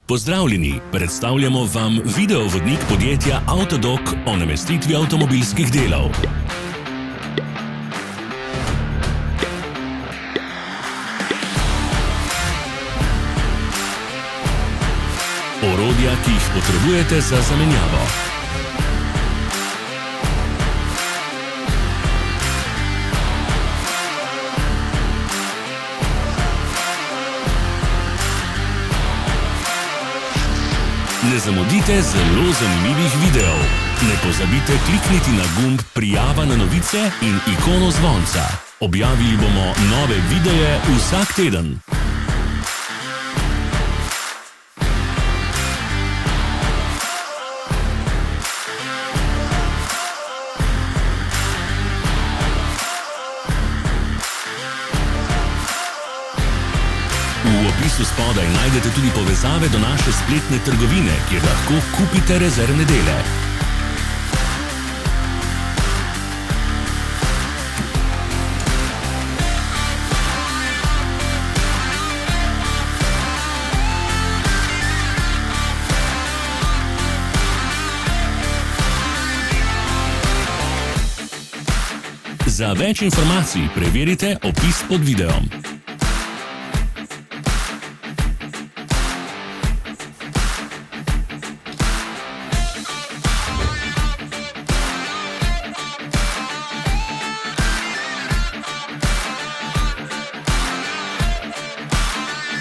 Pozdravljeni, predstavljamo vam videovodnik podjetja Avtodok o namestitvi avtomobilskih delov. Orodja, ki jih potrebujete za zamenjavo. Ne zamudite zelo zanimivih videov. Ne pozabite klikniti na gumb Prijava na novice in ikono zvonca. Objavili bomo nove videe vsak teden. V opisu spodaj najdete tudi povezave do naše spletne trgovine, kjer lahko kupite rezervne dele. Za več informacij preverite opis pod videom.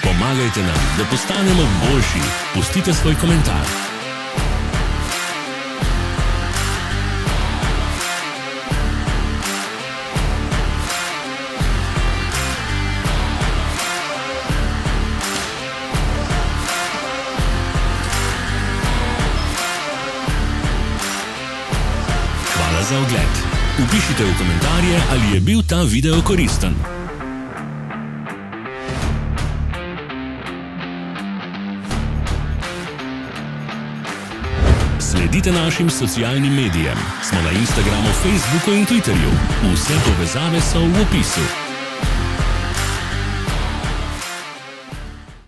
Pomagajte nam, da postanemo boljši. Pustite svoj komentar. Hvala za ogled. Vpišite v komentarje, ali je bil ta video koristen. Sledite našim socialnim medijem. Smo na Instagramu, Facebooku in Twitterju. Vse povezave so v opisu.